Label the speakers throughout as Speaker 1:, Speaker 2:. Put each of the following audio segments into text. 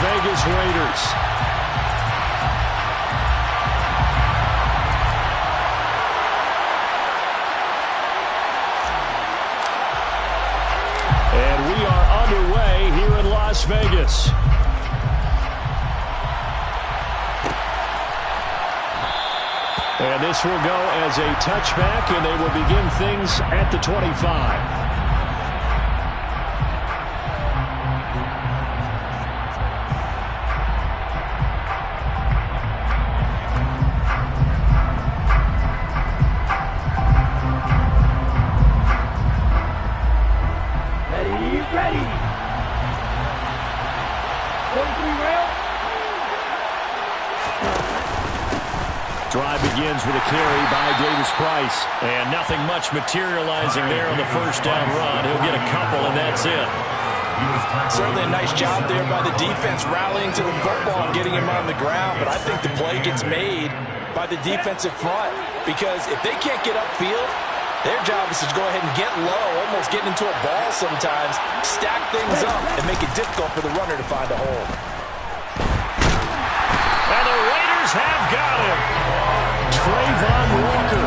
Speaker 1: Vegas Raiders. And we are underway here in Las Vegas. And this will go as a touchback, and they will begin things at the 25. Drive begins with a carry by Davis Price. And nothing much materializing there on the first down run. He'll get a couple, and that's it.
Speaker 2: Certainly a nice job there by the defense rallying to the football and getting him on the ground. But I think the play gets made by the defensive front. Because if they can't get upfield, their job is to go ahead and get low, almost get into a ball sometimes, stack things up, and make it difficult for the runner to find a hole.
Speaker 1: And the Raiders have got him. Trayvon Walker,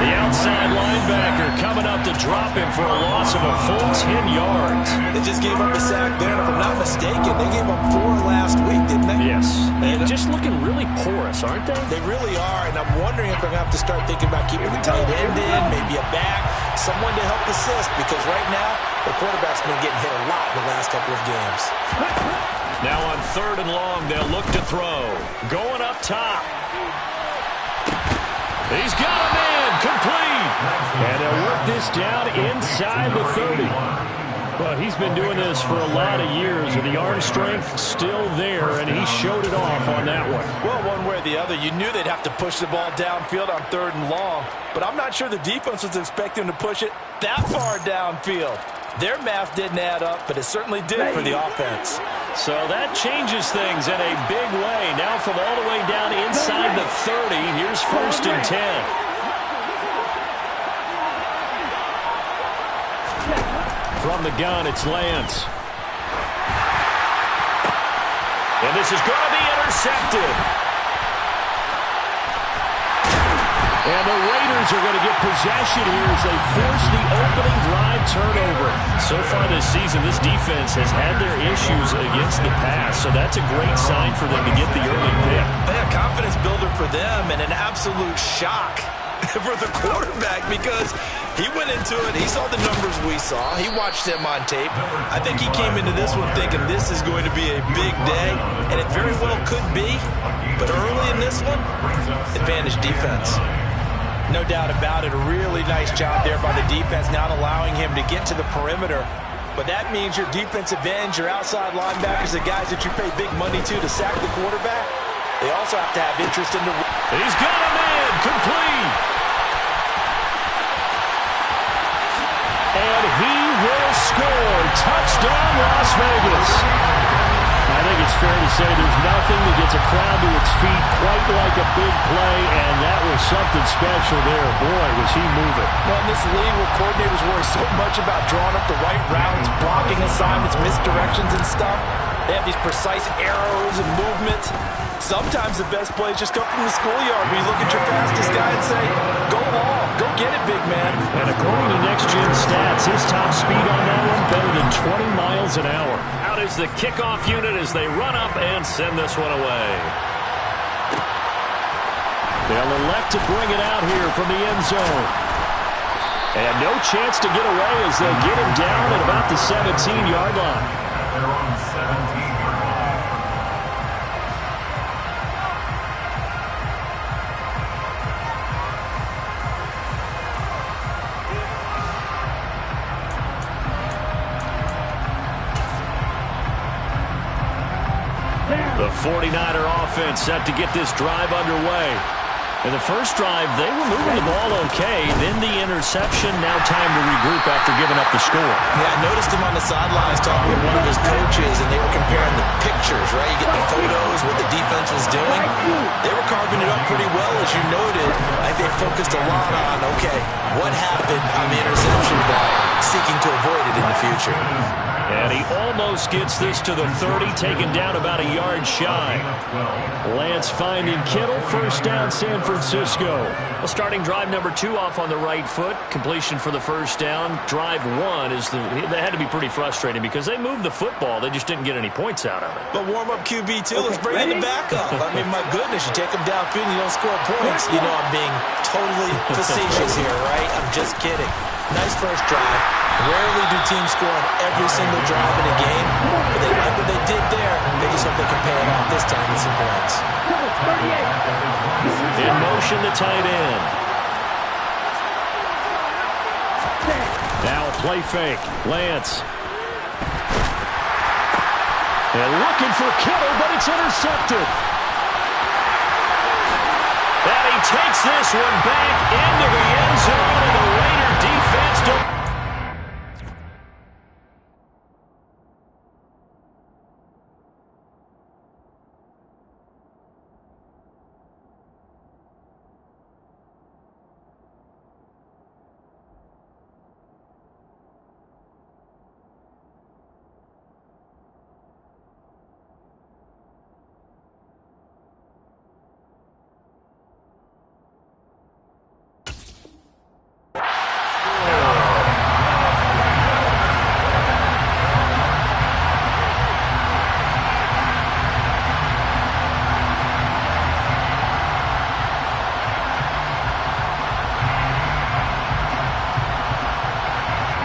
Speaker 1: the outside linebacker, coming up to drop him for a loss of a full 10 yards.
Speaker 2: They just gave up a sack there, and if I'm not mistaken, they gave up 4 last week, didn't they?
Speaker 1: Yes. And just looking really porous, aren't they?
Speaker 2: They really are, and I'm wondering if they're going to have to start thinking about keeping the tight end in, maybe a back, someone to help assist, because right now, the quarterback's been getting hit a lot in the last couple of games.
Speaker 1: Now on 3rd and long, they'll look to throw. Going up top. He's got a man complete. And they'll work this down inside the 30. Well, he's been doing this for a lot of years, and the arm strength still there, and he showed it off on that one.
Speaker 2: Well, one way or the other, you knew they'd have to push the ball downfield on 3rd and long, but I'm not sure the defense was expecting to push it that far downfield. Their math didn't add up, but it certainly did for the offense.
Speaker 1: So that changes things in a big way. Now from all the way down inside the 30, here's 1st and 10. From the gun, it's Lance. And this is going to be intercepted. And the Raiders are going to get possession here as they force the opening drive turnover. So far this season, this defense has had their issues against the pass, so that's a great sign for them to get the early pick.
Speaker 2: A confidence builder for them and an absolute shock for the quarterback because he went into it, he saw the numbers we saw, he watched them on tape. I think he came into this one thinking this is going to be a big day, and it very well could be, but early in this one, advantage defense. No doubt about it, a really nice job there by the defense, not allowing him to get to the perimeter. But that means your defensive ends, your outside linebackers, the guys that you pay big money to sack the quarterback, they also have to have interest in the...
Speaker 1: He's got a man complete. And he will score. Touchdown, Las Vegas. I think it's fair to say there's nothing that gets a crowd to its feet quite like a big play, and that was something special there. Boy, was he moving.
Speaker 2: Well, in this league where coordinators worry so much about drawing up the right routes, blocking assignments, misdirections and stuff, they have these precise arrows and movement. Sometimes the best plays just come from the schoolyard where you look at your fastest guy and say, go long, go get it, big man.
Speaker 1: And according to Next Gen Stats, his top speed on that one better than 20 miles an hour. Out is the kickoff unit as they run up and send this one away. They'll elect to bring it out here from the end zone. And no chance to get away as they'll get him down at about the 17-yard line.
Speaker 3: They're on the 17.
Speaker 1: The 49er offense set to get this drive underway. In the first drive, they were moving the ball okay. Then the interception. Now time to regroup after giving up the score.
Speaker 2: Yeah, I noticed him on the sidelines talking with one of his coaches, and they were comparing the pictures, right? You get the photos, what the defense was doing. They were carving it up pretty well, as you noted. I think they focused a lot on, okay, what happened on the interception block? seeking to avoid it in the future.
Speaker 1: And he almost gets this to the 30, taken down about a yard shy. Lance finding Kittle, first down San Francisco. Well, starting drive number 2 off on the right foot. Completion for the first down. Drive 1 they had to be pretty frustrating because they moved the football. They just didn't get any points out of it.
Speaker 2: But warm-up QB, too. Let's bring in the backup. I mean, my goodness, you take them downfield and you don't score points. You know I'm being totally facetious here, right? I'm just kidding. Nice first drive. Rarely do teams score on every single drive in a game, but they like what they did there. They just hope they can pay it off this time with some points.
Speaker 1: In motion, the tight end. Now a play fake. Lance. And looking for Kittle, but it's intercepted. And he takes this one back into the end zone, and the Raider defense don't...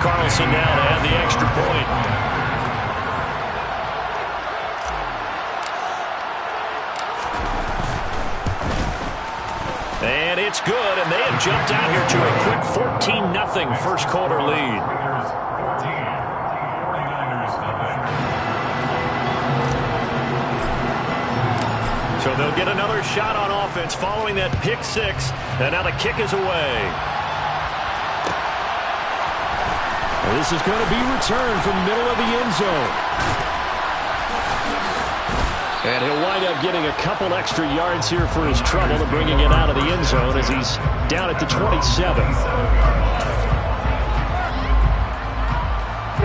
Speaker 1: Carlson now to have the extra point. And it's good, and they have jumped out here to a quick 14-0 first quarter lead. So they'll get another shot on offense following that pick 6, and now the kick is away. This is going to be returned from the middle of the end zone. And he'll wind up getting a couple extra yards here for his trouble to bringing it out of the end zone as he's down at the 27.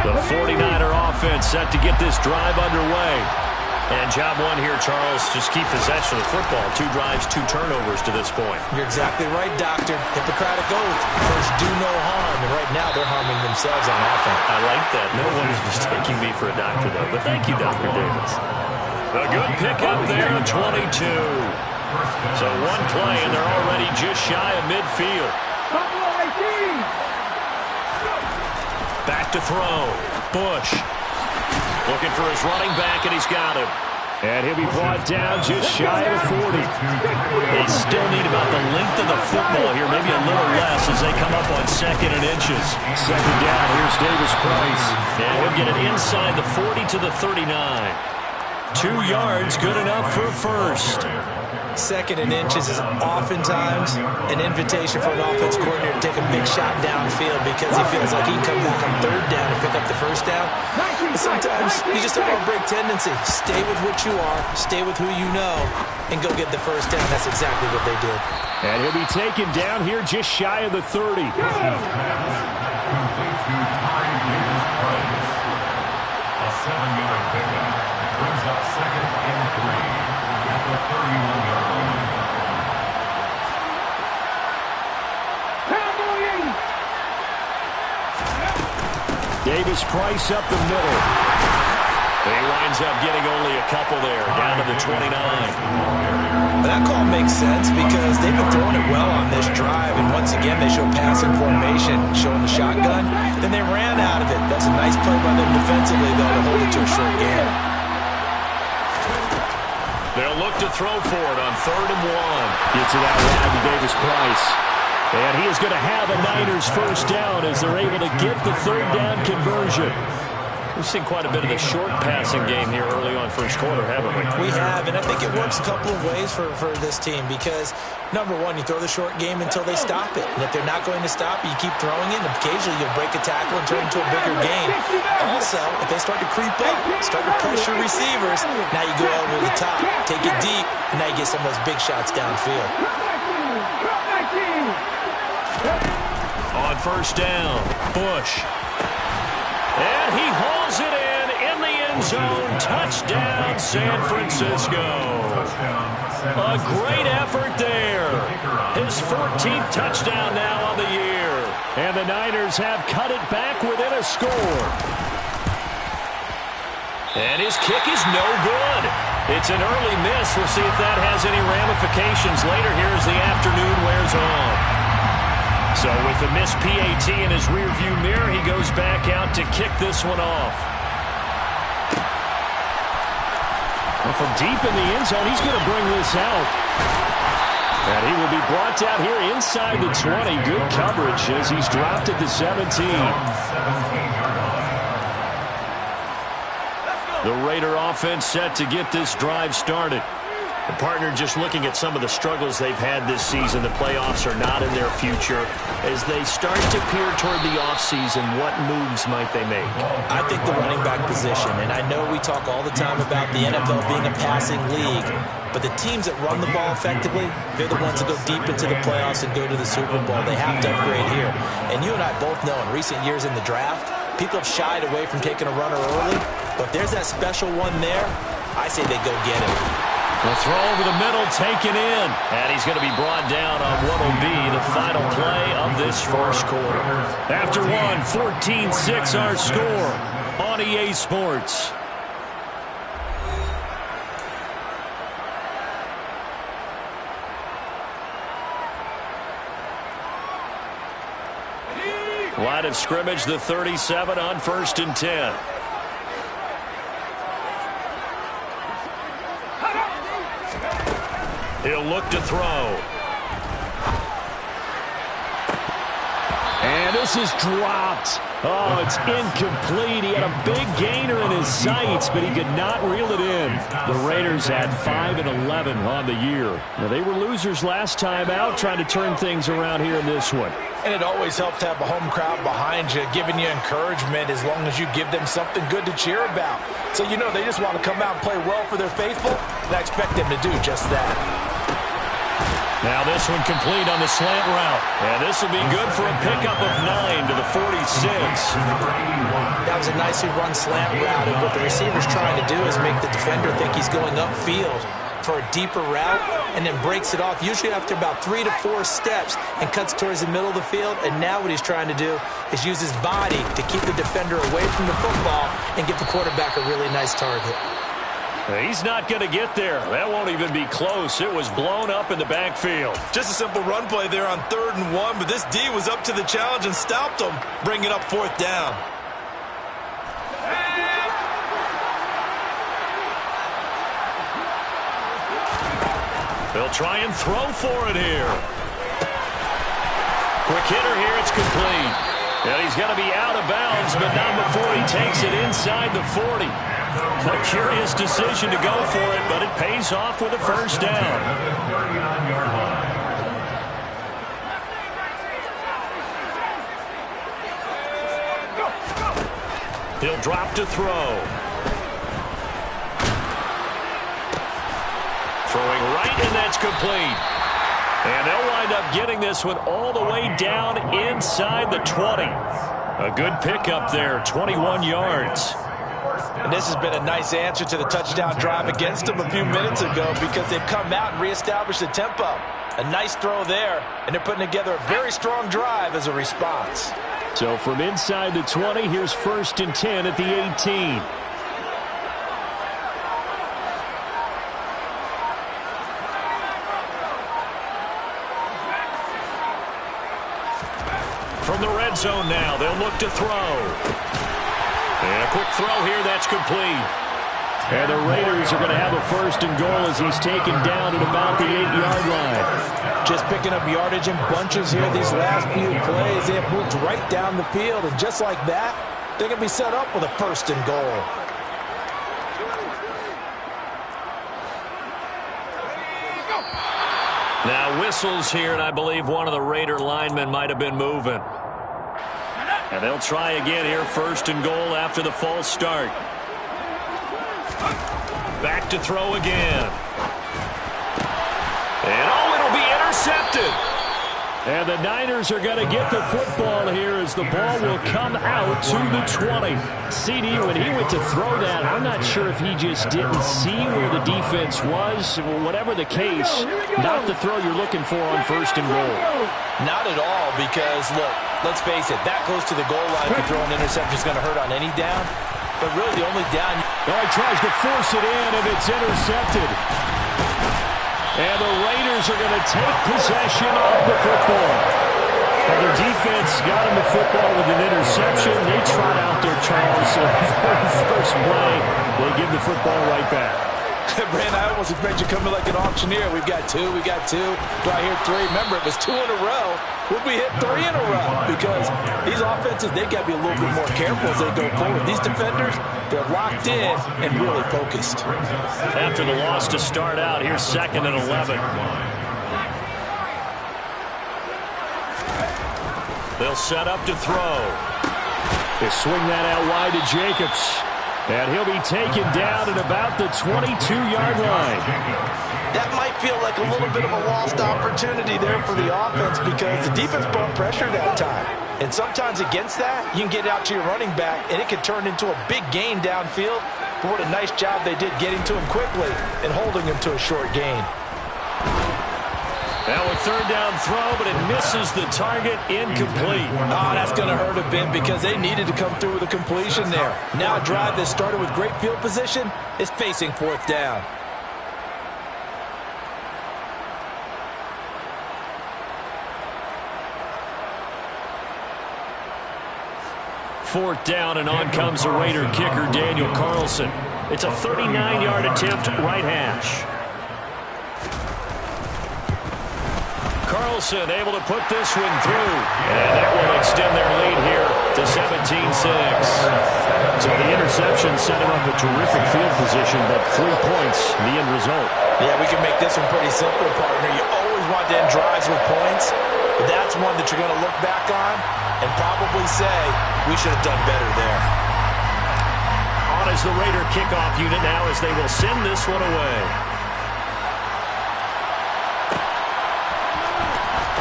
Speaker 1: The 49er offense set to get this drive underway. And job 1 here, Charles, just keep possession of the football. 2 drives, 2 turnovers to this point.
Speaker 2: You're exactly right, Doctor. Hippocratic oath. First, do no harm. And right now, they're harming themselves on offense.
Speaker 1: I like that. No one is mistaking me for a doctor, though. But thank you, Dr. Davis. A good pickup there at 22. So 1 play, and they're already just shy of midfield. Back to throw. Bush. Looking for his running back, and he's got him. And he'll be brought down just shy of the 40. They still need about the length of the football here, maybe a little less as they come up on 2nd and inches. 2nd down, here's Davis Price. And he'll get it inside the 40 to the 39. 2 yards, good enough for a first.
Speaker 2: 2nd and inches is oftentimes an invitation for an offense coordinator to take a big shot downfield because he feels like he can come back on 3rd down and pick up the first down. But sometimes you just have a break tendency. Stay with what you are, stay with who you know, and go get the first down. That's exactly what they did.
Speaker 1: And he'll be taken down here just shy of the 30.
Speaker 3: A 7-yard pickup brings up 2nd and 3 at the 31-yard line.
Speaker 1: Davis Price up the middle. He winds up getting only a couple there, down to the 29.
Speaker 2: That call makes sense because they've been throwing it well on this drive, and once again they show passing formation, showing the shotgun. Then they ran out of it. That's a nice play by them defensively, though, to hold it to a short game.
Speaker 1: They'll look to throw for it on 3rd and 1. Gets it out wide to Davis Price. And he is going to have a Niners first down as they're able to get the 3rd down conversion. We've seen quite a bit of the short passing game here early on first quarter, haven't we?
Speaker 2: We have, and I think it works a couple of ways for this team because, number 1, you throw the short game until they stop it. And if they're not going to stop it, you keep throwing it, and occasionally you'll break a tackle and turn it into a bigger game. Also, if they start to creep up, start to pressure receivers, now you go over the top, take it deep, and now you get some of those big shots downfield.
Speaker 1: On first down, Bush. And he hauls it in the end zone. Touchdown, San Francisco. A great effort there. His 14th touchdown now on the year. And the Niners have cut it back within a score. And his kick is no good. It's an early miss. We'll see if that has any ramifications later here as the afternoon wears on. So with the missed PAT in his rearview mirror, he goes back out to kick this one off. And from deep in the end zone, he's going to bring this out. And he will be brought down here inside the 20. Good coverage as he's dropped at the 17. The Raider offense set to get this drive started. The partner just looking at some of the struggles they've had this season. The playoffs are not in their future. As they start to peer toward the offseason, what moves might they make?
Speaker 2: I think the running back position, and I know we talk all the time about the NFL being a passing league, but the teams that run the ball effectively, they're the ones that go deep into the playoffs and go to the Super Bowl. They have to upgrade here. And you and I both know in recent years in the draft, people have shied away from taking a runner early, but if there's that special one there, I say they go get it.
Speaker 1: The throw over the middle, taken in. And he's going to be brought down on what will be the final play of this first quarter. After one, 14-6 our score on EA Sports. Line of scrimmage, the 37 on 1st and 10. He'll look to throw. And this is dropped. Oh, it's incomplete. He had a big gainer in his sights, but he could not reel it in. The Raiders had 5-11 on the year. Now, they were losers last time out, trying to turn things around here in this one.
Speaker 2: And it always helps to have a home crowd behind you, giving you encouragement as long as you give them something good to cheer about. So, you know, they just want to come out and play well for their faithful, and I expect them to do just that.
Speaker 1: Now this one complete on the slant route. And this will be good for a pickup of 9 to the 46.
Speaker 2: That was a nicely run slant route, and what the receiver's trying to do is make the defender think he's going upfield for a deeper route, and then breaks it off, usually after about 3 to 4 steps, and cuts towards the middle of the field. And now what he's trying to do is use his body to keep the defender away from the football and give the quarterback a really nice target.
Speaker 1: He's not going to get there. That won't even be close. It was blown up in the backfield.
Speaker 2: Just a simple run play there on 3rd and 1, but this D was up to the challenge and stopped him, bringing up 4th down.
Speaker 1: They'll try and throw for it here. Quick hitter here. It's complete. And he's going to be out of bounds, but not before he takes it inside the 40. A curious decision to go for it, but it pays off with a first down. He'll drop to throw. Throwing right, and that's complete. And they'll wind up getting this one all the way down inside the 20. A good pickup there, 21 yards.
Speaker 2: And this has been a nice answer to the touchdown drive against them a few minutes ago, because they've come out and reestablished the tempo. A nice throw there, and they're putting together a very strong drive as a response.
Speaker 1: So from inside the 20, here's 1st and 10 at the 18. From the red zone now, they'll look to throw. And a quick throw here, that's complete. And the Raiders are going to have a 1st and goal as he's taken down at about the 8-yard line.
Speaker 2: Just picking up yardage in bunches here these last few plays. They have moved right down the field, and just like that, they're going to be set up with a 1st and goal.
Speaker 1: Now whistles here, and I believe one of the Raider linemen might have been moving. And they'll try again here, 1st and goal after the false start. Back to throw again. And oh, it'll be intercepted. And the Niners are going to get the football here as the ball will come out to the 20. CD, when he went to throw that, I'm not sure if he just didn't see where the defense was. Whatever the case, not the throw you're looking for on 1st and goal.
Speaker 2: Not at all, because, look, let's face it, that close to the goal line to throw an interception is going to hurt on any down. But really, the only down...
Speaker 1: Oh, he tries to force it in, and it's intercepted. And the Raiders are going to take possession of the football. And their defense got him the football with an interception. They trot out there, Charles. So the very first play, they give the football right back.
Speaker 2: Brand, I almost expect you coming like an auctioneer. We've got 2, we got 2. Do I hear 3? Remember, it was 2 in a row. Would we hit 3 in a row? Because these offenses, they got to be a little bit more careful as they go forward. These defenders, they're locked in and really focused.
Speaker 1: After the loss to start out, here's 2nd and 11. They'll set up to throw. They swing that out wide to Jacobs. And he'll be taken down at about the 22-yard line.
Speaker 2: That might feel like a little bit of a lost opportunity there for the offense because the defense brought pressure that time. And sometimes against that, you can get out to your running back, and it can turn into a big gain downfield. But what a nice job they did getting to him quickly and holding him to a short gain.
Speaker 1: Now a 3rd down throw, but it misses the target, incomplete.
Speaker 2: Oh, that's going to hurt a bit because they needed to come through with a completion there. Now a drive that started with great field position is facing 4th down.
Speaker 1: Fourth down, and on comes the Raider kicker, Daniel Carlson. It's a 39-yard attempt, right hash. Carlson able to put this one through. And that will extend their lead here to 17-6. So the interception set him up a terrific field position, but 3 points, the end result.
Speaker 2: Yeah, we can make this one pretty simple, partner. You always want to end drives with points, but that's one that you're going to look back on and probably say, we should have done better there.
Speaker 1: On is the Raider kickoff unit now as they will send this one away.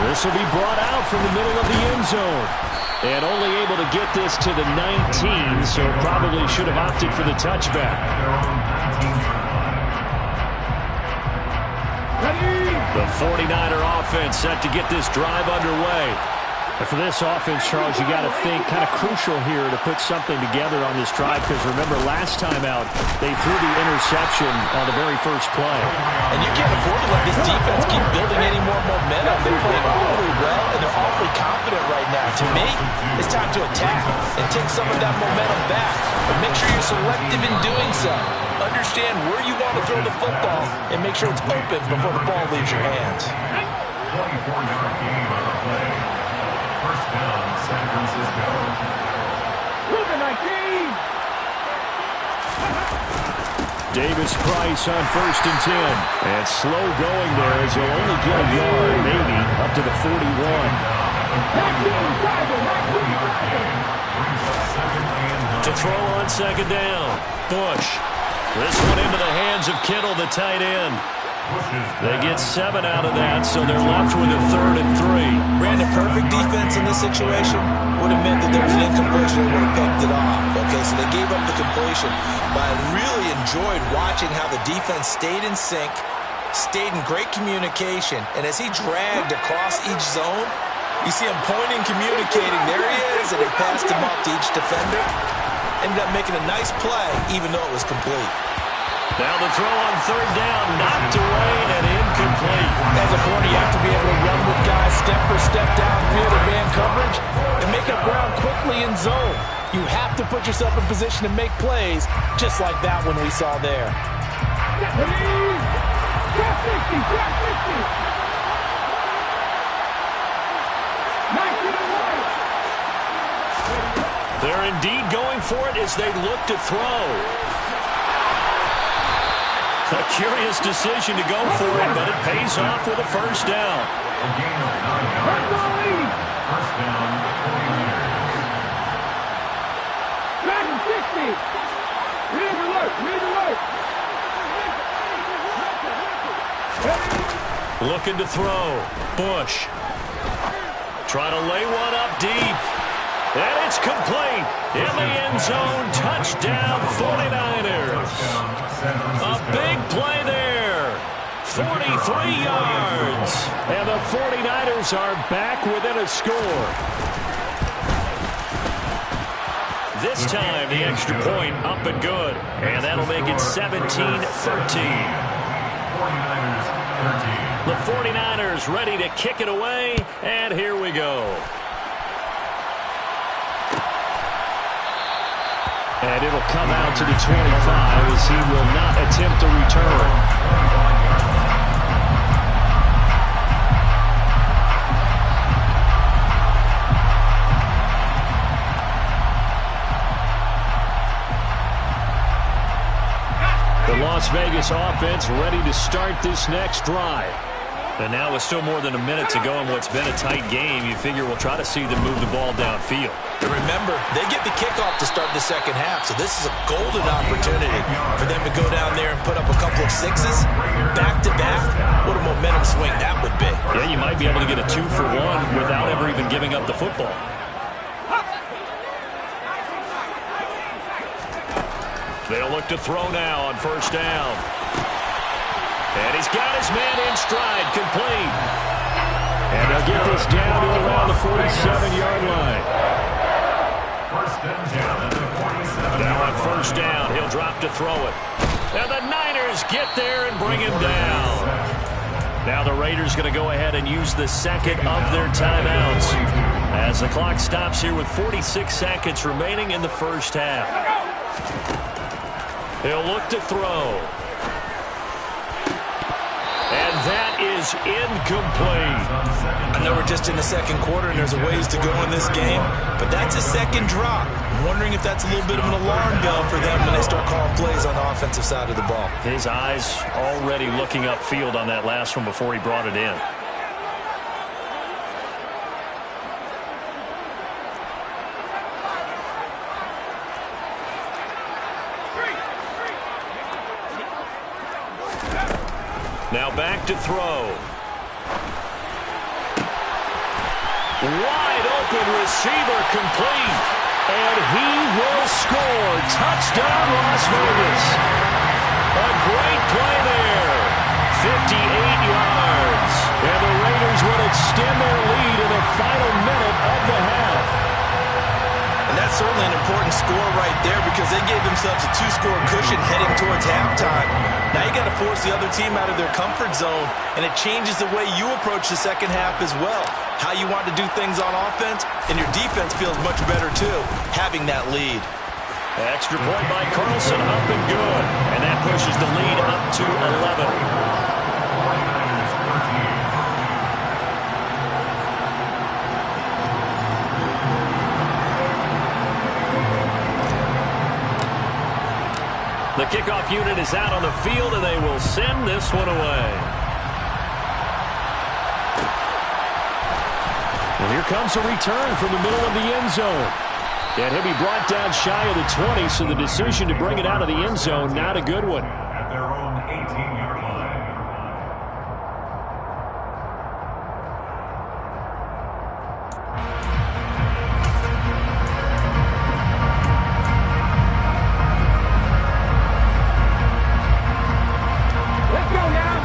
Speaker 1: This will be brought out from the middle of the end zone. And only able to get this to the 19, so probably should have opted for the touchback. The 49er offense set to get this drive underway. And for this offense, Charles, you got to think kind of crucial here to put something together on this drive because remember, last time out, they threw the interception on the very first play.
Speaker 2: And you can't afford to let this defense keep building any more momentum. They're playing awfully well, and they're awfully confident right now. To me, it's time to attack and take some of that momentum back. But make sure you're selective in doing so. Understand where you want to throw the football and make sure it's open before the ball leaves your hands.
Speaker 3: 24-yard gain on the play. First down, San Francisco.
Speaker 1: Davis Price on 1st and 10. And slow going there as he'll only get a yard, maybe, up to the 41. To throw on 2nd down. Bush. This one into the hands of Kittle, the tight end. They get 7 out of that, so they're left with a 3rd and 3.
Speaker 2: Brandon, perfect defense in this situation would have meant that there was an incompletion that would have picked it off. Okay, so they gave up the completion. But I really enjoyed watching how the defense stayed in sync, stayed in great communication, and as he dragged across each zone, you see him pointing, communicating. There he is, and he passed him off to each defender. Ended up making a nice play, even though it was complete.
Speaker 1: Now the throw on 3rd down, knocked away and incomplete.
Speaker 2: As a corner, you have to be able to run with guys step for step downfield in man coverage and make up ground quickly in zone. You have to put yourself in position to make plays, just like that one we saw there.
Speaker 1: They're indeed going for it as they look to throw. A curious decision to go for it, but it pays off with a 1st down.
Speaker 3: A gain of 9 yards. First down,
Speaker 1: 49ers. Looking to throw. Bush. Trying to lay one up deep. And it's complete. In the end zone. Touchdown 49ers. A big play there. 43 yards. And the 49ers are back within a score. This time, the extra point up and good. And that'll make it 17-13. The 49ers ready to kick it away. And here we go. And it'll come out to the 25 as he will not attempt a return. The Las Vegas offense ready to start this next drive. And now with still more than a minute to go in what's been a tight game, you figure we'll try to see them move the ball downfield.
Speaker 2: And remember, they get the kickoff to start the second half, so this is a golden opportunity for them to go down there and put up a couple of sixes back-to-back. What a momentum swing that would be.
Speaker 1: Yeah, you might be able to get a 2-for-1 without ever even giving up the football. They'll look to throw now on first down. And he's got his man in stride, complete. And they'll get this down to around the 47-yard line. Now on first down, he'll drop to throw it. And the Niners get there and bring him down. Now the Raiders going to go ahead and use the second of their timeouts as the clock stops here with 46 seconds remaining in the first half. He'll look to throw. And that is incomplete.
Speaker 2: I know we're just in the second quarter and there's a ways to go in this game, but that's a second drop. I'm wondering if that's a little bit of an alarm bell for them when they start calling plays on the offensive side of the ball.
Speaker 1: His eyes already looking upfield on that last one before he brought it in. Now back to throw. Wide open receiver complete. And he will score. Touchdown Las Vegas. A great play there. 58 yards. And the Raiders will extend their lead in the final minute of the half.
Speaker 2: And that's certainly an important score right there because they gave themselves a 2-score cushion heading towards halftime. Now you got to force the other team out of their comfort zone, and it changes the way you approach the second half as well. How you want to do things on offense, and your defense feels much better too, having that lead.
Speaker 1: Extra point by Carlson, up and good. And that pushes the lead up to 11. The kickoff unit is out on the field, and they will send this one away. And here comes a return from the middle of the end zone. And he'll be brought down shy of the 20, so the decision to bring it out of the end zone, not a good one.
Speaker 3: At their own 18-yard line.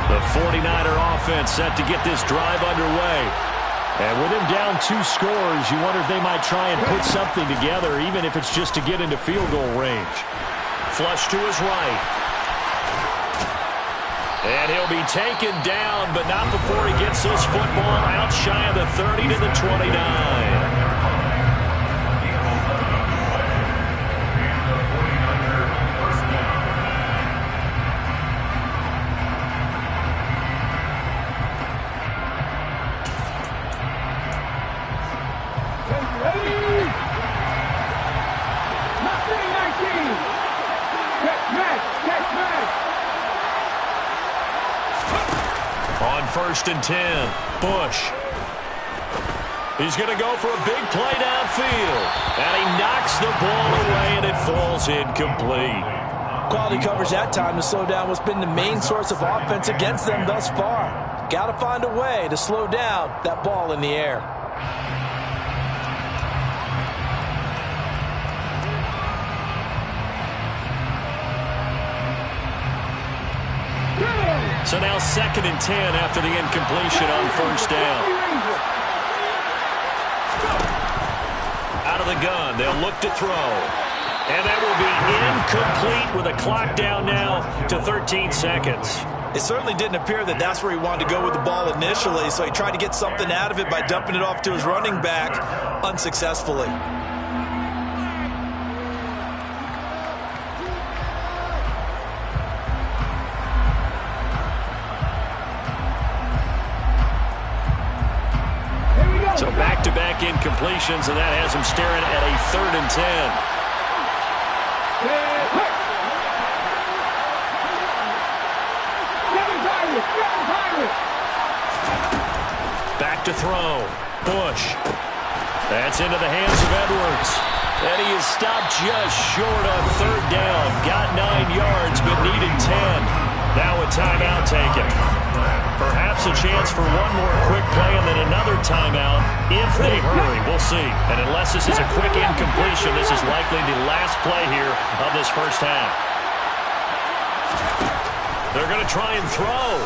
Speaker 1: The 49er offense set to get this drive underway. And with him down 2 scores, you wonder if they might try and put something together, even if it's just to get into field goal range. Flush to his right. And he'll be taken down, but not before he gets this football out shy of the 30 to the 29. On 1st and 10, Bush. He's going to go for a big play downfield. And he knocks the ball away, and it falls incomplete.
Speaker 2: Quality coverage that time to slow down what's been the main source of offense against them thus far. Got to find a way to slow down that ball in the air.
Speaker 1: So now 2nd and 10 after the incompletion on first down. Out of the gun, they'll look to throw. And that will be incomplete with a clock down now to 13 seconds.
Speaker 2: It certainly didn't appear that that's where he wanted to go with the ball initially, so he tried to get something out of it by dumping it off to his running back unsuccessfully.
Speaker 1: So back-to-back incompletions, and that has him staring at a 3rd and 10. Back to throw. Bush. That's into the hands of Edwards. And he is stopped just short on 3rd down. Got 9 yards, but needed 10. Now a timeout taken. Perhaps a chance for one more quick play and then another timeout if they hurry. We'll see. And unless this is a quick incompletion, this is likely the last play here of this first half. They're going to try and throw.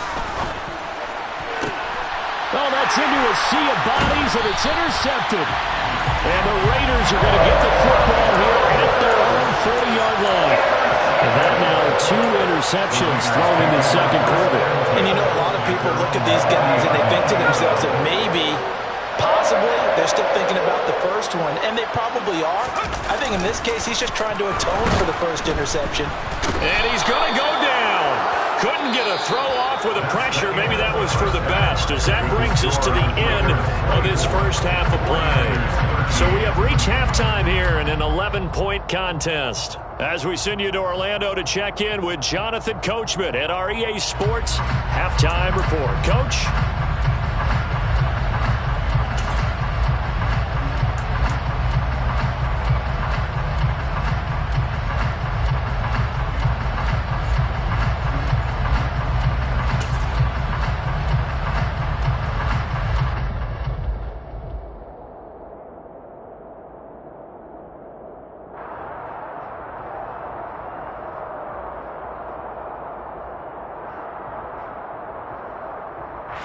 Speaker 4: Oh, that's into a sea of bodies, and it's intercepted. And the Raiders are going to get the football here at their own 40-yard line. And that now 2 interceptions thrown in the second quarter.
Speaker 2: And you know, a lot of people look at these guys and they think to themselves that maybe, possibly, they're still thinking about the first one. And they probably are. I think in this case, he's just trying to atone for the first interception.
Speaker 1: And he's going to go down. Couldn't get a throw off with the pressure. Maybe that was for the best, as that brings us to the end of this first half of play. So we have reached halftime here in an 11-point contest. As we send you to Orlando to check in with Jonathan Coachman at our EA Sports Halftime Report. Coach?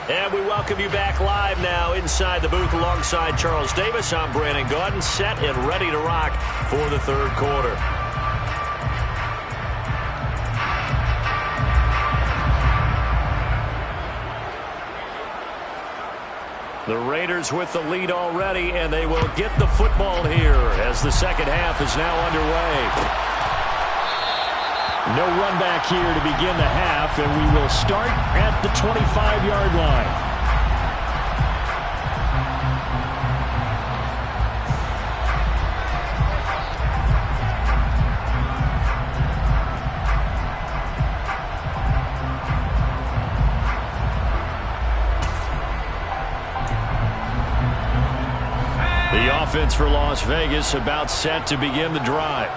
Speaker 1: And we welcome you back live now inside the booth alongside Charles Davis. I'm Brandon Gaudin, set and ready to rock for the third quarter. The Raiders with the lead already, and they will get the football here as the second half is now underway. No run back here to begin the half, and we will start at the 25-yard line. The offense for Las Vegas about set to begin the drive.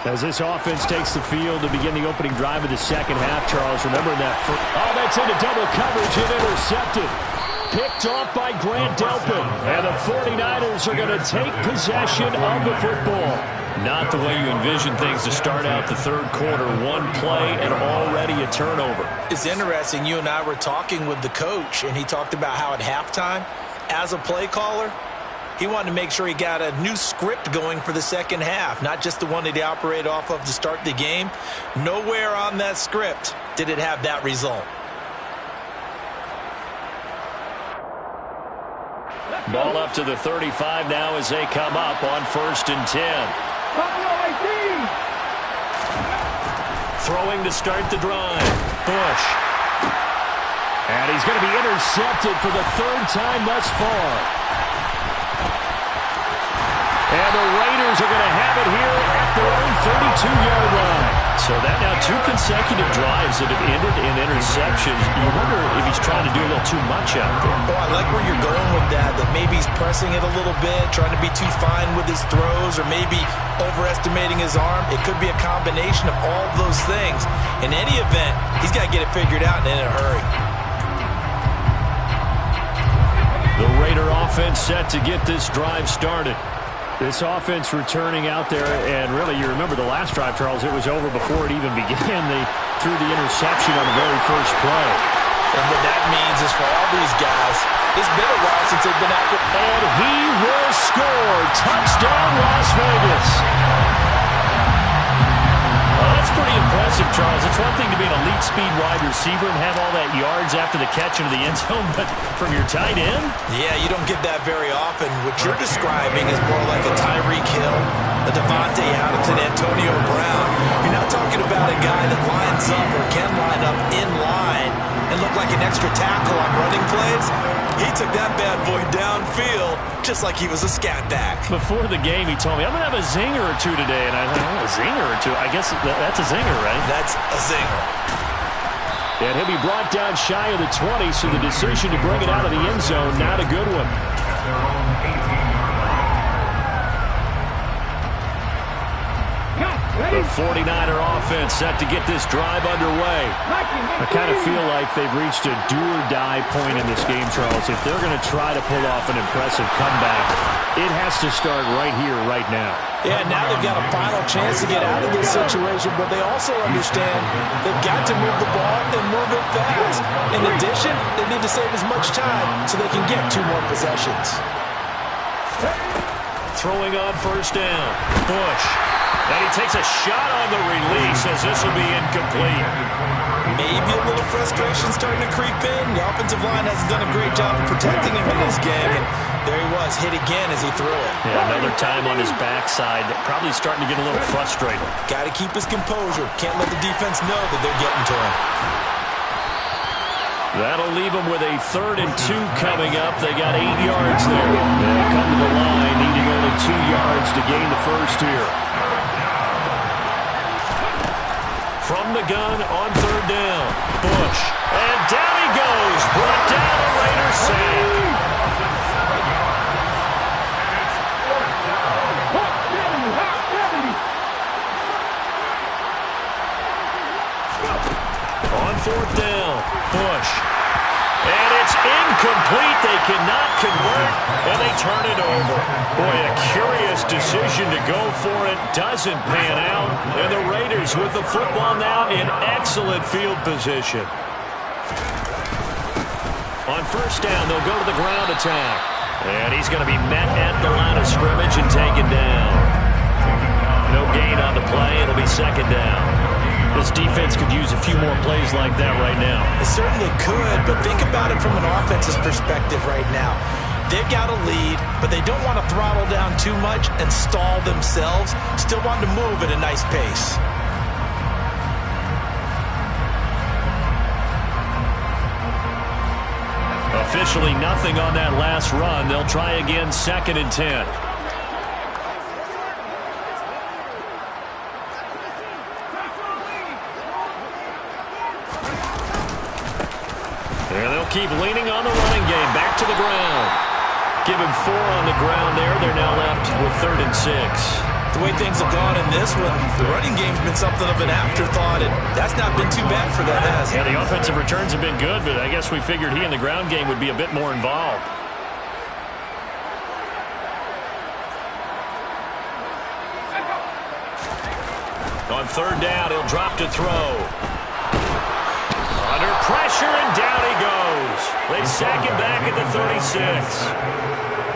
Speaker 1: As this offense takes the field to begin the opening drive of the second half, Charles, remember that. Oh, that's into double coverage and intercepted. Picked off by Grant Delpit. And the 49ers are going to take possession of the football. Not the way you envision things to start out the third quarter. One play and already a turnover.
Speaker 2: It's interesting. You and I were talking with the coach, and he talked about how at halftime, as a play caller, he wanted to make sure he got a new script going for the second half, not just the one that he operated off of to start the game. Nowhere on that script did it have that result.
Speaker 1: Ball up to the 35 now as they come up on 1st and 10. Throwing to start the drive. Bush. And he's going to be intercepted for the 3rd time thus far. And the Raiders are going to have it here at their own 32-yard line. So that now 2 consecutive drives that have ended in interceptions. You wonder if he's trying to do a little too much out there.
Speaker 2: Oh, I like where you're going with that maybe he's pressing it a little bit, trying to be too fine with his throws, or maybe overestimating his arm. It could be a combination of all of those things. In any event, he's got to get it figured out and in a hurry.
Speaker 1: The
Speaker 4: Raider offense set to get this drive started. This offense returning out there, and really, you remember the last drive, Charles, it was over before it even began. They threw the interception on the very first play.
Speaker 2: And what that means is for all these guys, it's been a while since they've been out there.
Speaker 4: And he will score. Touchdown, Las Vegas. Well, that's pretty impressive, Charles. It's one thing to be an elite speed wide receiver and have all that yards after the catch into the end zone, but from your tight end?
Speaker 2: Yeah, you don't get that very often. What you're describing is more like a Tyreek Hill, a Devontae Adams, and Antonio Brown. You're not talking about a guy that lines up or can line up in line and look like an extra tackle on running plays. He took that bad boy downfield just like he was a scat back.
Speaker 4: Before the game, he told me, I'm going to have a zinger or two today. And I thought, oh, a zinger or two? I guess that's a zinger, right?
Speaker 2: That's a zinger.
Speaker 4: And he'll be brought down shy of the 20, so the decision to bring it out of the end zone, not a good one. The 49er offense set to get this drive underway. I kind of feel like they've reached a do-or-die point in this game, Charles. If they're going to try to pull off an impressive comeback, it has to start right here, right now.
Speaker 2: Yeah, now they've got a final chance to get out of this situation, but they also understand they've got to move the ball and move it fast. In addition, they need to save as much time so they can get 2 more possessions.
Speaker 4: Throwing on first down. Bush. And he takes a shot on the release as this will be incomplete.
Speaker 2: Maybe a little frustration starting to creep in. The offensive line hasn't done a great job of protecting him in this game. And there he was, hit again as he threw it.
Speaker 4: Yeah, another time on his backside. Probably starting to get a little frustrated.
Speaker 2: Got to keep his composure. Can't let the defense know that they're getting to him.
Speaker 4: That'll leave them with a 3rd and 2 coming up. They got 8 yards there. They'll come to the line, needing only 2 yards to gain the first here. From the gun on 3rd down. Bush. And down he goes. Brought down a Raider sack. On 4th down. Bush. And it's incomplete. They cannot convert, and they turn it over. Boy, a curious decision to go for it. Doesn't pan out. And the Raiders with the football now in excellent field position. On first down, they'll go to the ground attack. And he's going to be met at the line of scrimmage and taken down. No gain on the play. It'll be 2nd down. This defense could use a few more plays like that right now.
Speaker 2: It certainly could, but think about it from an offense's perspective right now. They've got a lead, but they don't want to throttle down too much and stall themselves. Still want to move at a nice pace.
Speaker 4: Officially nothing on that last run. They'll try again 2nd and 10. And they'll keep leaning on the running game. Back to the ground. Give him 4 on the ground there. They're now left with 3rd and 6.
Speaker 2: The way things have gone in this one, the running game's been something of an afterthought, and that's not been too bad for them, has it?
Speaker 4: Yeah, the offensive returns have been good, but I guess we figured he in the ground game would be a bit more involved. On 3rd down, he'll drop to throw. Under pressure, and down he goes. They sack him back at the 36.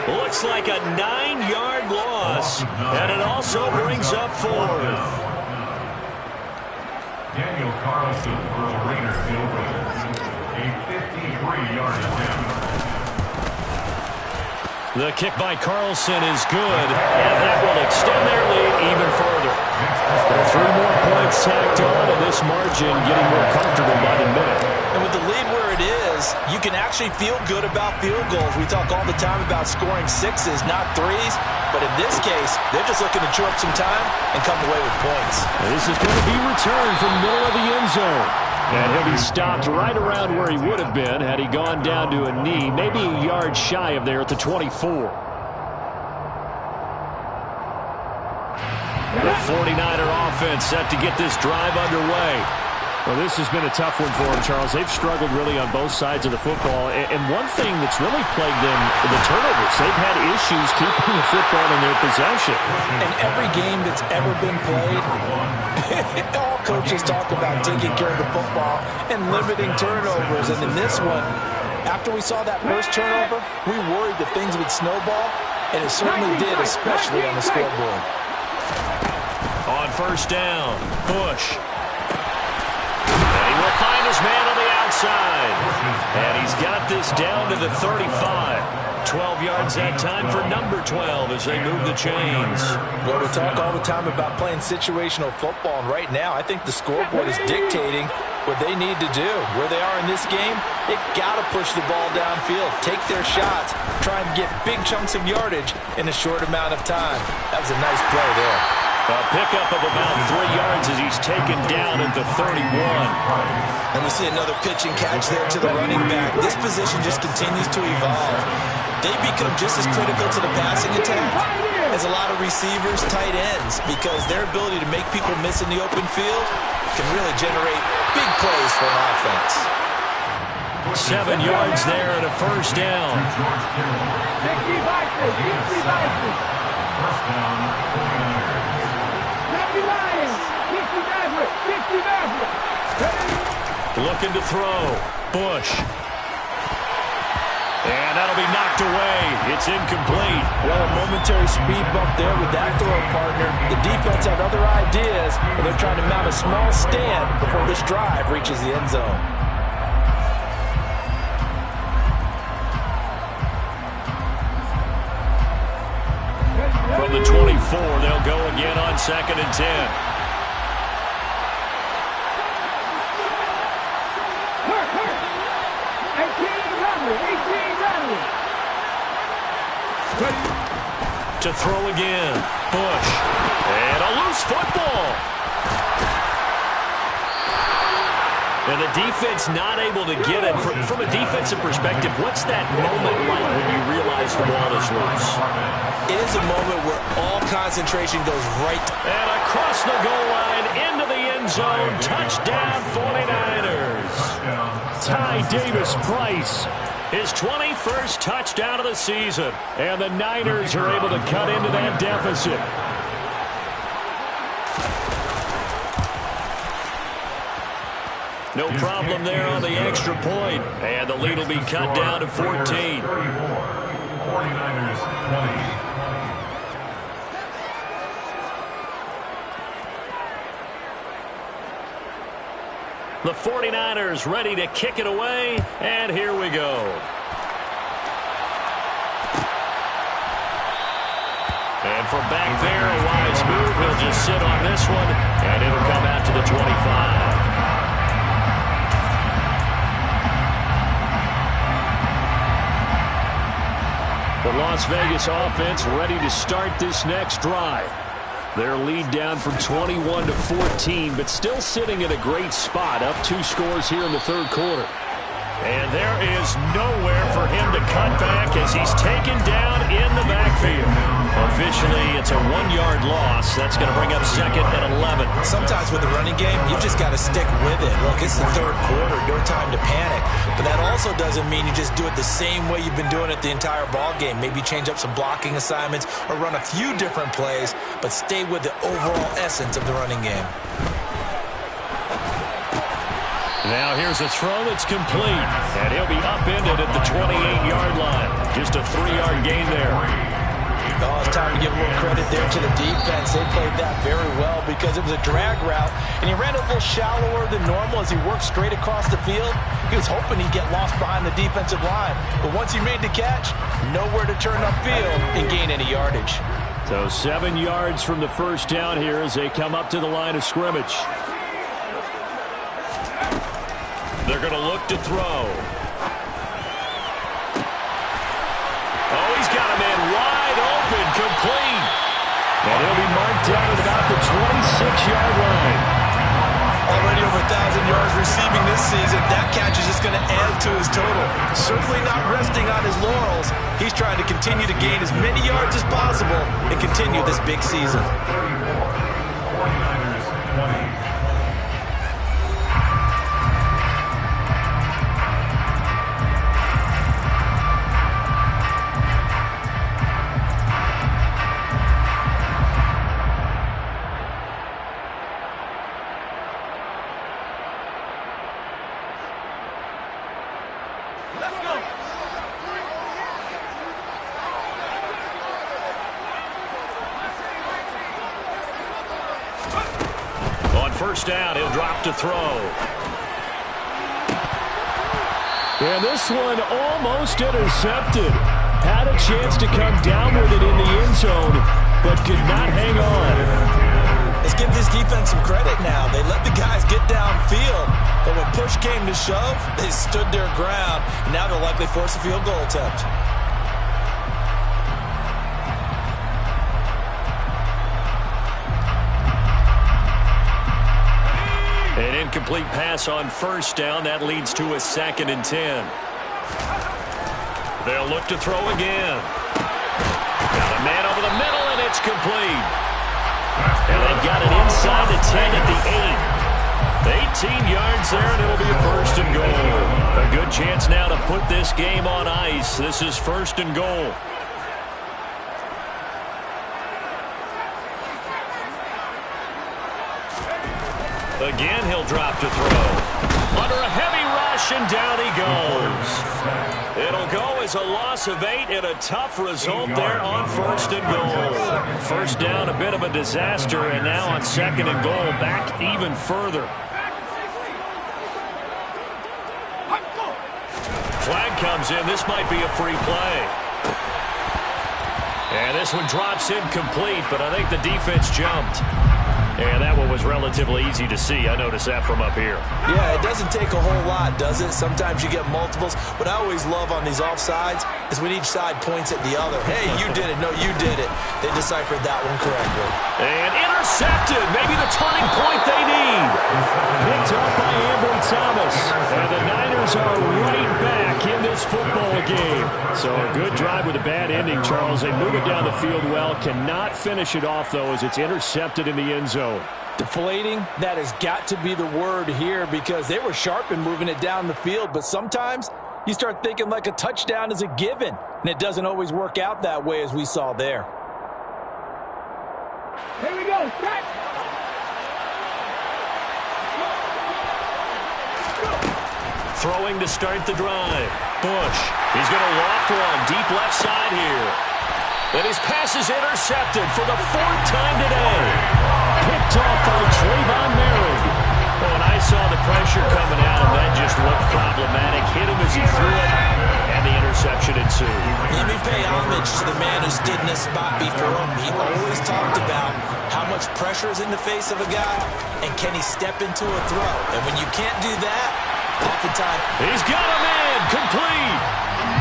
Speaker 4: Looks like a 9-yard loss, and it also brings up 4th.
Speaker 3: Daniel Carlson for a Raider field goal. A 53-yard attempt.
Speaker 4: The kick by Carlson is good, and that will extend their lead even further. 3 more points tacked on, and this margin getting more comfortable by the minute.
Speaker 2: And with the lead where it is, you can actually feel good about field goals. We talk all the time about scoring 6s, not 3s. But in this case, they're just looking to chew up some time and come away with points.
Speaker 4: This is going to be returned from the middle of the end zone. And he'll be stopped right around where he would have been had he gone down to a knee, maybe a yard shy of there at the 24. The 49er offense set to get this drive underway. Well, this has been a tough one for them, Charles. They've struggled really on both sides of the football. And one thing that's really plagued them, the turnovers. They've had issues keeping the football in their possession.
Speaker 2: In every game that's ever been played, all coaches talk about taking care of the football and limiting turnovers. And in this one, after we saw that first turnover, we worried that things would snowball, and it certainly did, especially on the scoreboard.
Speaker 1: On first down, Bush. And he will find his man on the outside. And he's got this down to the 35. 12 yards that time for number 12 as they move the chains.
Speaker 2: Well, we talk all the time about playing situational football, and right now I think the scoreboard is dictating what they need to do. Where they are in this game, they've got to push the ball downfield, take their shots, try and get big chunks of yardage in a short amount of time. That was a nice play there.
Speaker 1: A pickup of about 3 yards as he's taken down at the 31.
Speaker 2: And we see another pitch and catch there to the running back. This position just continues to evolve. They become just as critical to the passing attack as a lot of receivers, tight ends, because their ability to make people miss in the open field can really generate big plays for an offense.
Speaker 1: 7 yards there and a first down.
Speaker 3: First down, 49ers.
Speaker 1: Looking to throw. Bush. And that'll be knocked away. It's incomplete.
Speaker 2: Well, a momentary speed bump there with that throw partner. The defense had other ideas, and they're trying to mount a small stand before this drive reaches the end zone.
Speaker 1: From the 24, they'll go again on 2nd and 10. To throw again. Bush. And a loose football. And the defense not able to get it. From a defensive perspective, what's that moment like when you realize the ball is loose?
Speaker 2: It is a moment where all concentration goes right.
Speaker 1: And across the goal line into the end zone. Touchdown 49ers. Ty Davis-Price. His 21st touchdown of the season. And the Niners are able to cut into that deficit. No problem there on the extra point. And the lead will be cut down to 14.
Speaker 3: 49ers 20.
Speaker 1: The 49ers ready to kick it away, and here we go. And from back there, a wise move. He'll just sit on this one, and it'll come out to the 25. The Las Vegas offense ready to start this next drive. Their lead down from 21 to 14, but still sitting at a great spot, up 2 scores here in the third quarter. And there is nowhere for him to cut back as he's taken down in the backfield. Officially, it's a 1-yard loss. That's going to bring up 2nd and 11.
Speaker 2: Sometimes with the running game, you just got to stick with it. Look, it's the third quarter. No time to panic. But that also doesn't mean you just do it the same way you've been doing it the entire ball game. Maybe change up some blocking assignments or run a few different plays, but stay with the overall essence of the running game.
Speaker 1: Now here's a throw that's complete, and he'll be upended at the 28-yard line. Just a 3-yard gain there.
Speaker 2: Oh, it's time to give a little credit there to the defense. They played that very well because it was a drag route, and he ran a little shallower than normal as he worked straight across the field. He was hoping he'd get lost behind the defensive line, but once he made the catch, nowhere to turn upfield and gain any yardage.
Speaker 4: So 7 yards from the first down here as they come up to the line of scrimmage.
Speaker 1: They're going to look to throw. Oh, he's got a man wide open, complete.
Speaker 4: And he'll be marked down at about the 26-yard line.
Speaker 2: Already over 1,000 yards receiving this season. That catch is just going to add to his total. Certainly not resting on his laurels. He's trying to continue to gain as many yards as possible and continue this big season.
Speaker 3: 49ers 20.
Speaker 1: first down. He'll drop to throw.
Speaker 4: And this one almost intercepted. Had a chance to come down with it in the end zone, but could not hang on.
Speaker 2: Let's give this defense some credit now. They let the guys get downfield, but when push came to shove, they stood their ground. And now they'll likely force a field goal attempt.
Speaker 1: An incomplete pass on first down. That leads to a 2nd and 10. They'll look to throw again. Got a man over the middle, and it's complete. And they've got it inside the 10 at the 8. 18 yards there, and it'll be a 1st and goal. A good chance now to put this game on ice. This is 1st and goal. Again, he'll drop to throw. Under a heavy rush, and down he goes. It'll go as a loss of 8 and a tough result there on 1st and goal. First down, a bit of a disaster, and now on 2nd and goal, back even further. Flag comes in. This might be a free play. And this one drops incomplete, but I think the defense jumped. And that one was relatively easy to see. I noticed that from up here.
Speaker 2: Yeah, it doesn't take a whole lot, does it? Sometimes you get multiples. What I always love on these offsides is when each side points at the other. Hey, you did it. No, you did it. They deciphered that one correctly.
Speaker 1: And intercepted. Maybe the turning point they need.
Speaker 4: Picked up by Ambry Thomas. And the Niners are right back in this football game. So a good drive with a bad ending, Charles. They move it down the field well. Cannot finish it off, though, as it's intercepted in the end zone.
Speaker 2: Deflating, that has got to be the word here, because they were sharp in moving it down the field, but sometimes you start thinking like a touchdown is a given, and it doesn't always work out that way, as we saw there.
Speaker 5: Here we go, set!
Speaker 1: Throwing to start the drive. Bush. He's going to loft one deep left side here. And his pass is intercepted for the 4th time today.
Speaker 4: Picked off by Trayvon Merritt.
Speaker 1: Oh, and I saw the pressure coming out, and that just looked problematic. Hit him as he threw it, and the interception ensued.
Speaker 2: Let me pay homage to the man who stood in this spot before him. He always talked about how much pressure is in the face of a guy, and can he step into a throw. And when you can't do that, oftentimes...
Speaker 1: He's got a man, complete.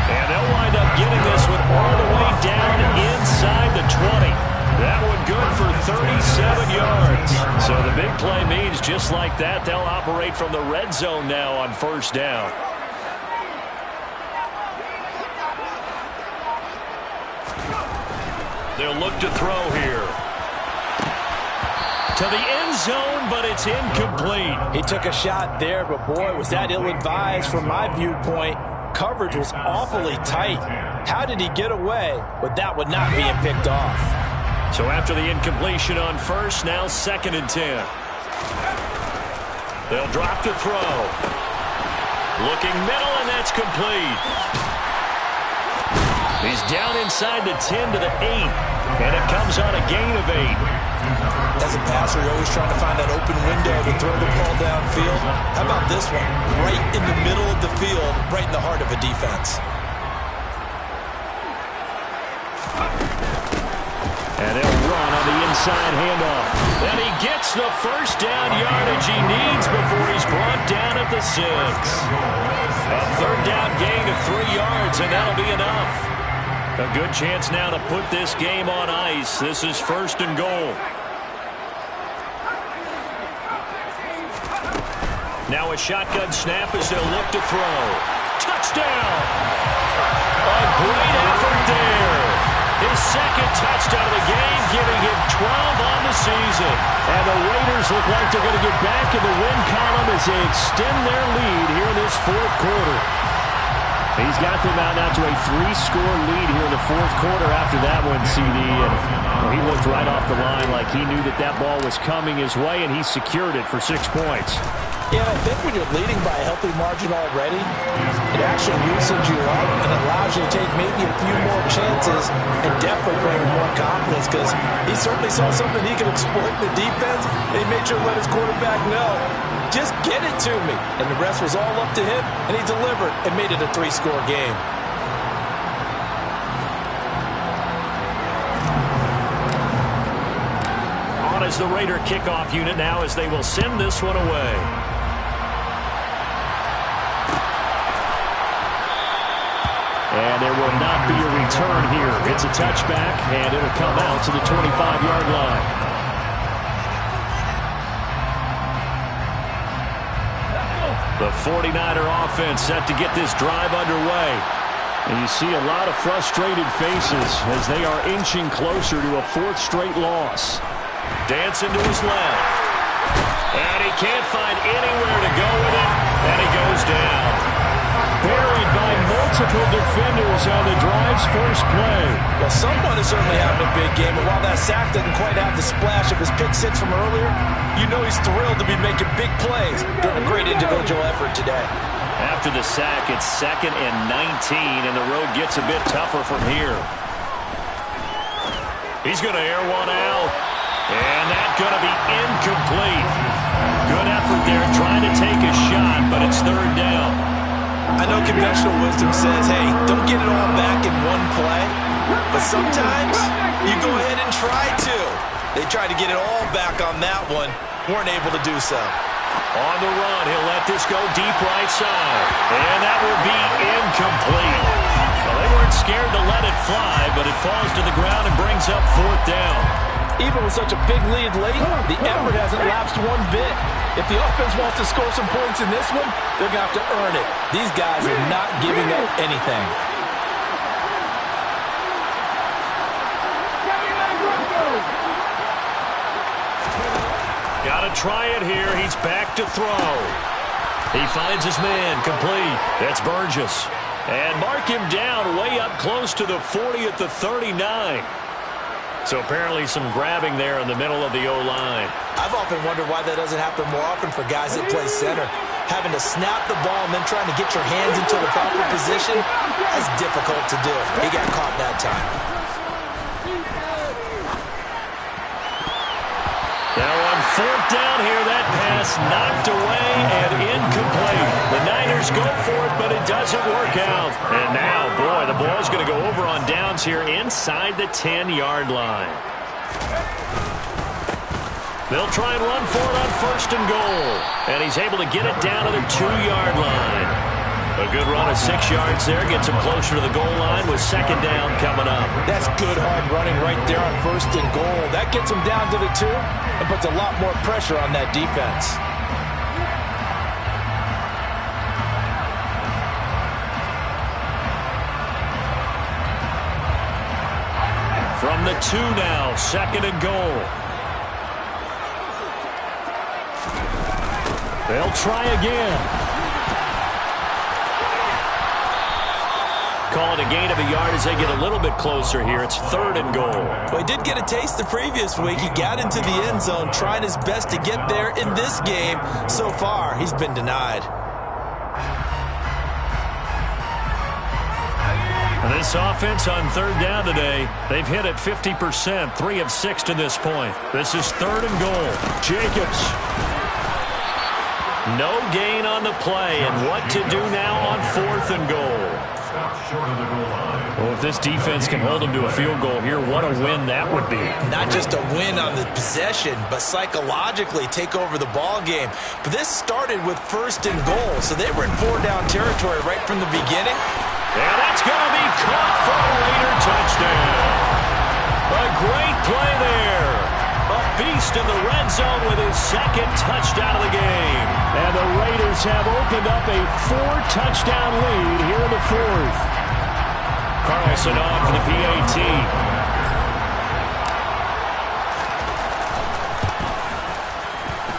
Speaker 1: And they'll wind up getting this one all the way down inside the 20. That one good for 37 yards. So the big play means just like that, they'll operate from the red zone now on 1st down. They'll look to throw here. To the end zone, but it's incomplete.
Speaker 2: He took a shot there, but boy, was that ill-advised from my viewpoint. Coverage was awfully tight. How did he get away with that one not being picked off?
Speaker 1: So after the incompletion on 1st, now 2nd and 10. They'll drop to throw. Looking middle, and that's complete. He's down inside the 10 to the 8, and it comes on a gain of 8.
Speaker 2: As a passer, you're always trying to find that open window to throw the ball downfield. How about this one? Right in the middle of the field, right in the heart of a defense.
Speaker 4: And they'll run on the inside handoff.
Speaker 1: And he gets the 1st down yardage he needs before he's brought down at the 6. A 3rd down gain of 3 yards, and that'll be enough. A good chance now to put this game on ice. This is 1st and goal. Now a shotgun snap as they'll look to throw. Touchdown! A great effort there. His 2nd touchdown of the game, giving him 12 on the season.
Speaker 4: And the Raiders look like they're going to get back in the win column as they extend their lead here in this 4th quarter. He's got them out now to a 3-score lead here in the 4th quarter after that one, CD. And he looked right off the line like he knew that that ball was coming his way, and he secured it for 6 points.
Speaker 2: Yeah, I think when you're leading by a healthy margin already, it actually loosens you up and allows you to take maybe a few more chances and definitely bring more confidence, because he certainly saw something he could exploit in the defense, and he made sure to let his quarterback know, just get it to me. And the rest was all up to him, and he delivered and made it a 3-score game.
Speaker 1: As the Raider kickoff unit now, as they will send this one away. And there will not be a return here. It's a touchback, and it'll come out to the 25-yard line. The 49er offense set to get this drive underway. And you see a lot of frustrated faces as they are inching closer to a 4th straight loss. Dancing to his left. And he can't find anywhere to go with it. And he goes down. Buried by multiple defenders on the drive's first play.
Speaker 2: Well, someone is certainly having a big game. And while that sack doesn't quite have the splash of his pick 6 from earlier, you know he's thrilled to be making big plays during a great individual effort today.
Speaker 1: After the sack, it's 2nd and 19, and the road gets a bit tougher from here. He's going to air one out. And that's going to be incomplete. Good effort there trying to take a shot, but it's 3rd down.
Speaker 2: I know conventional wisdom says, hey, don't get it all back in one play. But sometimes you go ahead and try to. They tried to get it all back on that one. Weren't able to do so.
Speaker 1: On the run, he'll let this go deep right side. And that will be incomplete. Well, they weren't scared to let it fly, but it falls to the ground and brings up 4th down.
Speaker 2: Even with such a big lead late, the effort hasn't lapsed one bit. If the offense wants to score some points in this one, they're going to have to earn it. These guys are not giving up anything.
Speaker 1: Got to try it here. He's back to throw. He finds his man, complete. That's Burgess. And mark him down way up close to the 40 at the 39. So apparently some grabbing there in the middle of the O-line.
Speaker 2: I've often wondered why that doesn't happen more often for guys that play center. Having to snap the ball and then trying to get your hands into the proper position, that's difficult to do. He got caught that time.
Speaker 1: Now on 4th down here, that pass knocked away and incomplete. The Niners go for it, but it doesn't work out. And now, boy, the ball's going to go over on downs here inside the 10-yard line. They'll try and run for it on 1st and goal. And he's able to get it down to the 2-yard line. A good run of 6 yards there. Gets him closer to the goal line with 2nd down coming up.
Speaker 2: That's good hard running right there on 1st and goal. That gets him down to the 2 and puts a lot more pressure on that defense.
Speaker 1: From the 2 now, 2nd and goal. They'll try again. Call it a gain of a yard as they get a little bit closer here. It's 3rd and goal.
Speaker 2: Well, he did get a taste the previous week. He got into the end zone, trying his best to get there in this game. So far, he's been denied.
Speaker 1: This offense on 3rd down today, they've hit it 50%, 3 of 6 to this point. This is 3rd and goal. Jacobs. No gain on the play, and what to do now on 4th and goal. Well, if this defense can hold them to a field goal here, what a win that would be.
Speaker 2: Not just a win on the possession, but psychologically take over the ball game. But this started with 1st and goal, so they were in 4-down territory right from the beginning.
Speaker 1: And that's going to be caught for a Raider touchdown. A great play there. A beast in the red zone with his 2nd touchdown of the game.
Speaker 4: And the Raiders have opened up a 4-touchdown lead here in the 4th.
Speaker 1: Carlson on for the PAT.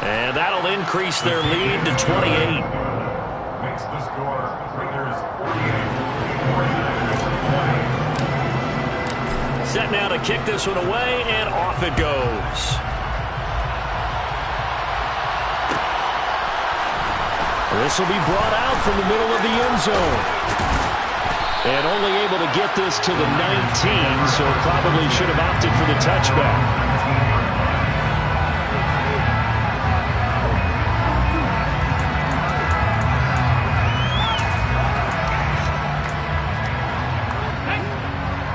Speaker 1: And that'll increase their lead to 28.
Speaker 3: Makes the score Raiders 48.
Speaker 1: Set now to kick this one away, and off it goes.
Speaker 4: This will be brought out from the middle of the end zone. And only able to get this to the 19, so probably should have opted for the touchback.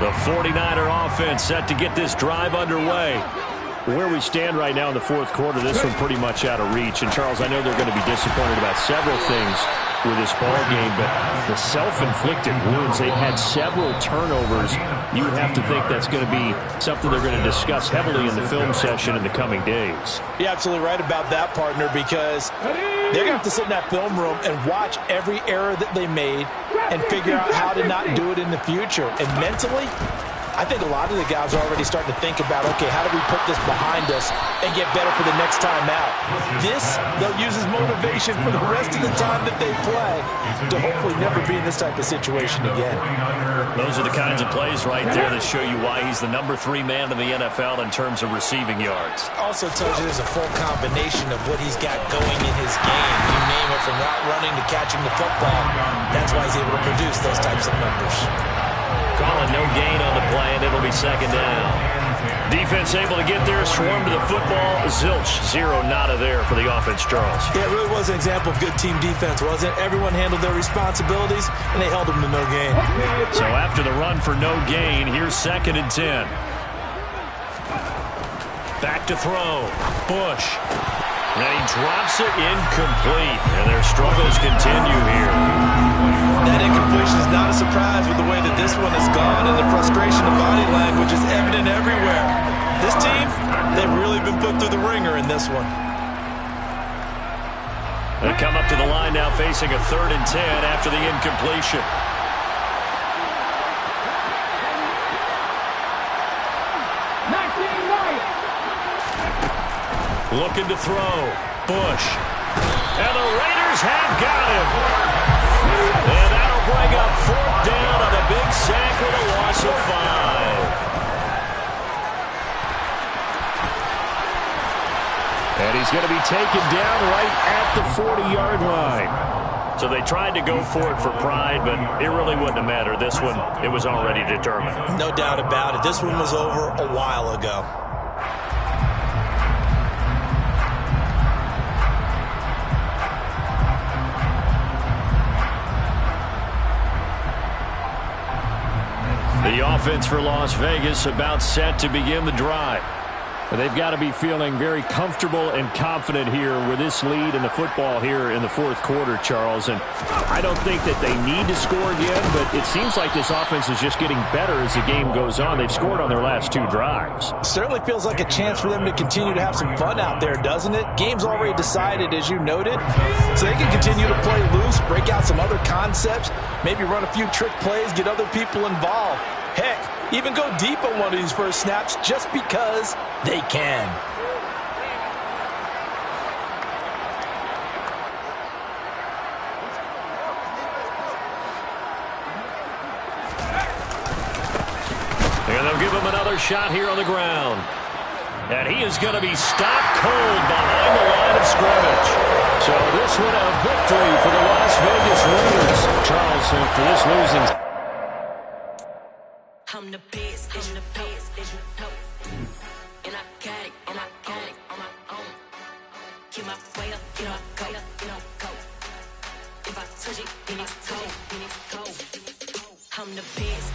Speaker 4: The 49er offense set to get this drive underway. Where we stand right now in the fourth quarter, this one pretty much out of reach. And, Charles, I know they're going to be disappointed about several things with this ball game, but the self-inflicted wounds, they've had several turnovers. You would have to think that's going to be something they're going to discuss heavily in the film session in the coming days.
Speaker 2: You're absolutely right about that, partner, because they're going to have to sit in that film room and watch every error that they made and figure out how to not do it in the future. And mentally, I think a lot of the guys are already starting to think about, okay, how do we put this behind us and get better for the next time out? This, they'll use as motivation for the rest of the time that they play to hopefully never be in this type of situation again.
Speaker 1: Those are the kinds of plays right there that show you why he's the number 3 man in the NFL in terms of receiving yards.
Speaker 2: Also tells you there's a full combination of what he's got going in his game. You name it, from route running to catching the football. That's why he's able to produce those types of numbers.
Speaker 1: Calling no gain on the play, and it'll be second down. Defense able to get there, swarm to the football. Zilch, 0 nada there for the offense, Charles.
Speaker 2: Yeah, it really was an example of good team defense, wasn't it? Everyone handled their responsibilities, and they held them to no gain.
Speaker 1: So after the run for no gain, here's 2nd and 10. Back to throw. Bush. And he drops it incomplete. And their struggles continue here.
Speaker 2: That incompletion is not a surprise with the way that this one has gone, and the frustration of body language is evident everywhere. This team, they've really been put through the ringer in this one.
Speaker 1: They come up to the line now facing a 3rd and 10 after the incompletion. Looking to throw. Bush. And the Raiders have got him. And that'll bring up 4th down on a big sack with a loss of 5.
Speaker 4: And he's going to be taken down right at the 40-yard line.
Speaker 1: So they tried to go for it for pride, but it really wouldn't have mattered. This one, it was already determined.
Speaker 2: No doubt about it. This one was over a while ago.
Speaker 4: The offense for Las Vegas about set to begin the drive. They've got to be feeling very comfortable and confident here with this lead in the football here in the fourth quarter, Charles. And I don't think that they need to score again, but it seems like this offense is just getting better as the game goes on. They've scored on their last 2 drives.
Speaker 2: Certainly feels like a chance for them to continue to have some fun out there, doesn't it? Game's already decided, as you noted, so they can continue to play loose, break out some other concepts, maybe run a few trick plays, get other people involved. Heck, even go deep on one of these first snaps just because they can.
Speaker 1: And they'll give him another shot here on the ground. And he is going to be stopped cold behind the line of scrimmage.
Speaker 4: So this one a victory for the Las Vegas Raiders. Charles, for this losing.
Speaker 5: I'm the best, I'm the best, and I got it, on my own. Keep my way up, get up, go. If I touch it, then it's cold, I'm the best,